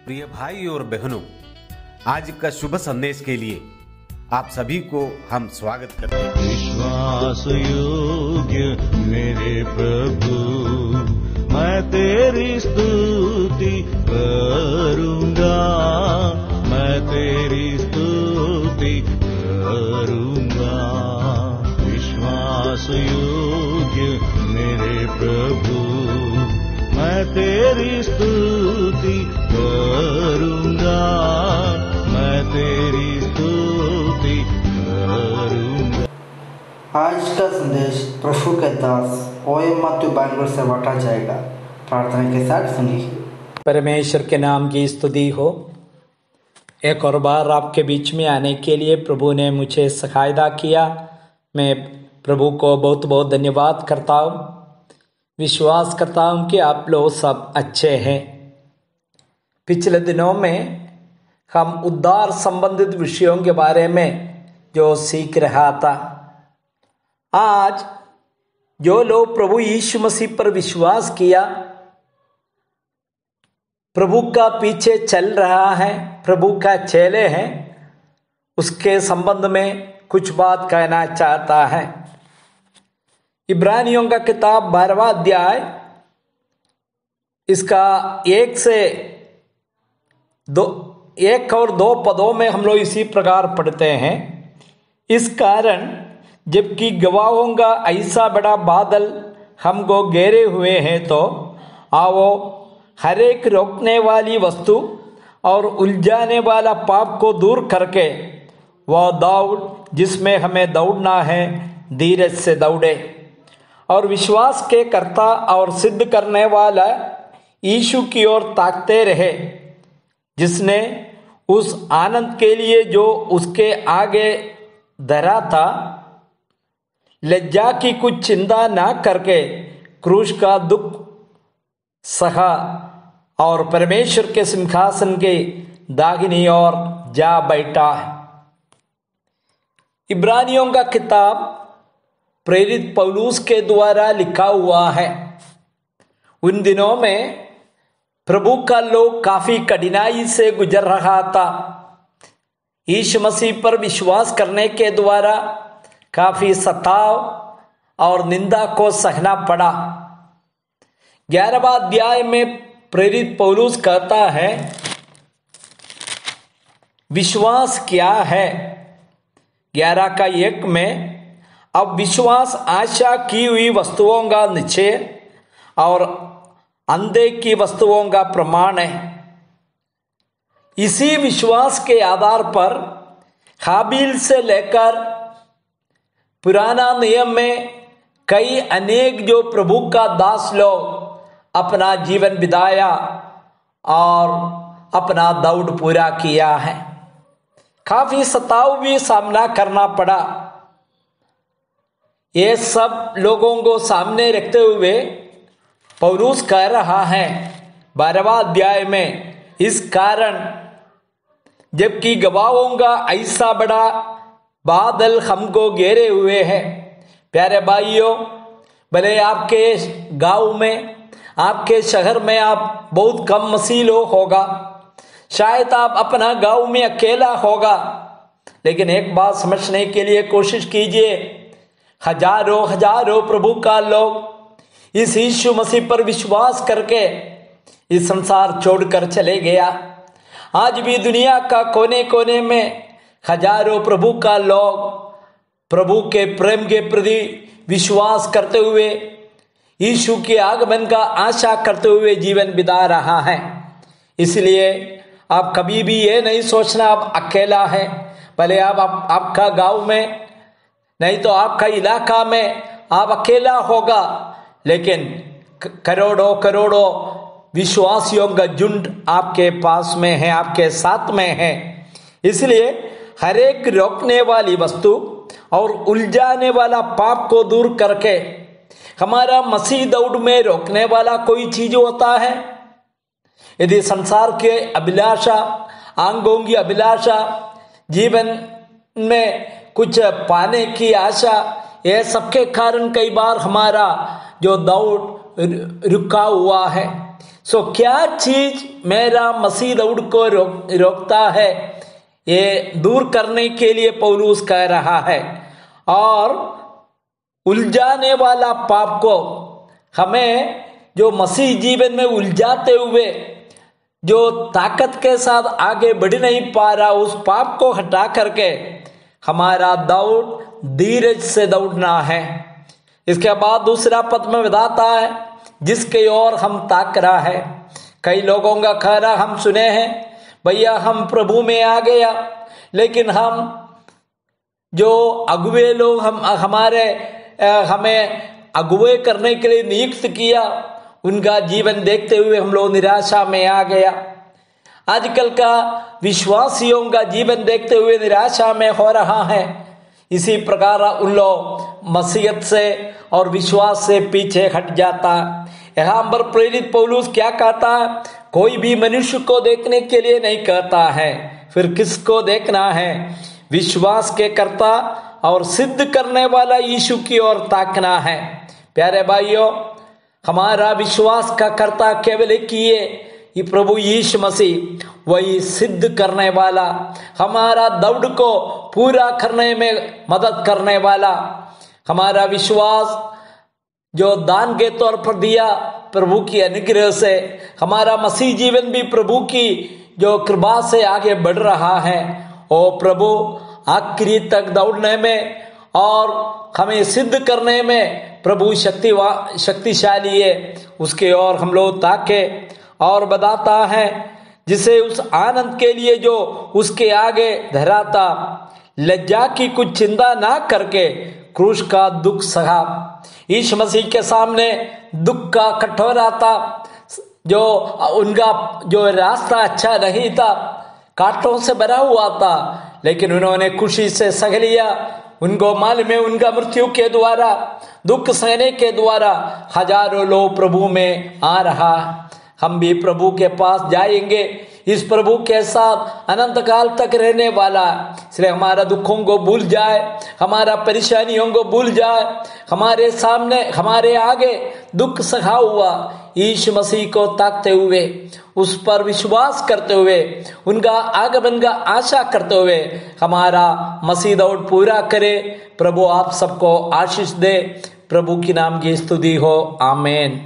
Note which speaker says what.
Speaker 1: प्रिय भाई और बहनों, आज का शुभ संदेश के लिए आप सभी को हम स्वागत करते हैं।
Speaker 2: विश्वास योग्य मेरे प्रभु, मैं तेरी स्तुति करूंगा, मैं तेरी स्तुति करूंगा। विश्वास योग्य मेरे प्रभु, मैं तेरी स्तुति करूंगा, मैं तेरी स्तुति करूंगा।
Speaker 3: आज का संदेश प्रभु के दास ओएम मैथ्यू बैंगलोर से बांटा जाएगा। प्रार्थना के साथ सुनिए।
Speaker 4: परमेश्वर के नाम की स्तुति हो। एक और बार आपके बीच में आने के लिए प्रभु ने मुझे सहायता किया। मैं प्रभु को बहुत बहुत धन्यवाद करता हूँ। विश्वास करता हूँ कि आप लोग सब अच्छे हैं। पिछले दिनों में हम उद्धार संबंधित विषयों के बारे में जो सीख रहा था, आज जो लोग प्रभु यीशु मसीह पर विश्वास किया, प्रभु का पीछे चल रहा है, प्रभु का चेले हैं, उसके संबंध में कुछ बात कहना चाहता है। इब्रानियों का किताब 12वां अध्याय, इसका 1 और 2 पदों में हम लोग इसी प्रकार पढ़ते हैं। इस कारण जबकि गवाहों का ऐसा बड़ा बादल हमको घेरे हुए हैं, तो आओ हर एक रोकने वाली वस्तु और उलझाने वाला पाप को दूर करके वह दौड़ जिसमें हमें दौड़ना है, धीरज से दौड़े और विश्वास के कर्ता और सिद्ध करने वाला यीशु की ओर ताकते रहे, जिसने उस आनंद के लिए जो उसके आगे धरा था, लज्जा की कुछ चिंता ना करके क्रूस का दुख सहा और परमेश्वर के सिंहासन के दाहिनी ओर जा बैठा है। इब्रानियों का किताब प्रेरित पौलुस के द्वारा लिखा हुआ है। उन दिनों में प्रभु का लोग काफी कठिनाई से गुजर रहा था। यीशु मसीह पर विश्वास करने के द्वारा काफी सताव और निंदा को सहना पड़ा। 11वां अध्याय में प्रेरित पौलुस कहता है, विश्वास क्या है। 11 का 1 में, अब विश्वास आशा की हुई वस्तुओं का निश्चय और अंधे की वस्तुओं का प्रमाण है। इसी विश्वास के आधार पर हाबिल से लेकर पुराना नियम में कई अनेक जो प्रभु का दास लोग अपना जीवन बिताया और अपना दौड़ पूरा किया है। काफी सताव भी सामना करना पड़ा। ये सब लोगों को सामने रखते हुए पौलुस कह रहा है 12वां अध्याय में, इस कारण जबकि गवाहों का ऐसा बड़ा बादल हमको घेरे हुए हैं। प्यारे भाइयों, भले आपके गांव में, आपके शहर में आप बहुत कम मसीह लोग होगा, शायद आप अपना गांव में अकेला होगा, लेकिन एक बात समझने के लिए कोशिश कीजिए, हजारों प्रभु का लोग इस यीशु मसीह पर विश्वास करके इस संसार छोड़कर चले गया। आज भी दुनिया का कोने कोने में हजारों प्रभु का लोग प्रभु के प्रेम के प्रति विश्वास करते हुए, यीशु के आगमन का आशा करते हुए जीवन बिता रहा है। इसलिए आप कभी भी ये नहीं सोचना आप अकेला है। भले आप आपका गांव में, नहीं तो आपका इलाका में आप अकेला होगा, लेकिन करोड़ों विश्वासियों का झुंड आपके पास में है, आपके साथ में है। इसलिए हर एक रोकने वाली वस्तु और उलझाने वाला पाप को दूर करके, हमारा मसीह दौड़ में रोकने वाला कोई चीज होता है। यदि संसार के अभिलाषा, आंगों की अभिलाषा, जीवन में कुछ पाने की आशा, यह सबके कारण कई बार हमारा जो दौड़ रुका हुआ है। सो क्या चीज मेरा मसीह दौड़ को रोकता है, ये दूर करने के लिए पौलुस कह रहा है। और उलझाने वाला पाप को, हमें जो मसीह जीवन में उलझाते हुए जो ताकत के साथ आगे बढ़ नहीं पा रहा, उस पाप को हटा करके हमारा दौड़ धीरज से दौड़ना है। इसके बाद दूसरा पद में बताता है जिसके ओर हम ताक रहा है। कई लोगों का कहना हम सुने हैं, भैया हम प्रभु में आ गया, लेकिन हम जो अगुवे लोग हमें अगुवे करने के लिए नियुक्त किया, उनका जीवन देखते हुए हम लोग निराशा में आ गया। आजकल का विश्वासियों का जीवन देखते हुए निराशा में हो रहा है। इसी प्रकार उन लोग मसीहत से और विश्वास से पीछे हट जाता। यहाँ पर प्रेरित पौलुस क्या कहता है, कोई भी मनुष्य को देखने के लिए नहीं कहता है, फिर किसको देखना है, विश्वास के कर्ता और सिद्ध करने वाला यीशु की ओर ताकना है। प्यारे भाइयों, हमारा विश्वास का कर्ता केवल एक ही है, ये प्रभु यीशु मसीह, वही सिद्ध करने वाला, हमारा दौड़ को पूरा करने में मदद करने वाला। हमारा विश्वास जो दान के तौर पर दिया प्रभु की अनुग्रह से, हमारा मसीह जीवन भी प्रभु की जो कृपा से आगे बढ़ रहा है। ओ प्रभु आखिरी तक दौड़ने में और हमें सिद्ध करने में प्रभु शक्तिशाली है, उसके ओर हम लोग ताके। और बताता है जिसे उस आनंद के लिए जो उसके आगे धरा था, लज्जा की कुछ चिंता ना करके क्रूस का दुख सहा। यीशु मसीह के सामने दुख का कटोरा था, जो उनका जो रास्ता अच्छा नहीं था, कांटों से भरा हुआ था, लेकिन उन्होंने खुशी से सह लिया। उनको मालूम है उनका मृत्यु के द्वारा, दुख सहने के द्वारा हजारों लोग प्रभु में आ रहा। हम भी प्रभु के पास जाएंगे, इस प्रभु के साथ अनंत काल तक रहने वाला। इसलिए हमारा दुखों को भूल जाए, हमारा परेशानियों को भूल जाए, हमारे सामने हमारे आगे दुख सहा हुआ यीशु मसीह को ताकते हुए, उस पर विश्वास करते हुए, उनका आगमन का आशा करते हुए हमारा मसीह दौड़ पूरा करे। प्रभु आप सबको आशीष दे। प्रभु की नाम की स्तुति हो। आमीन।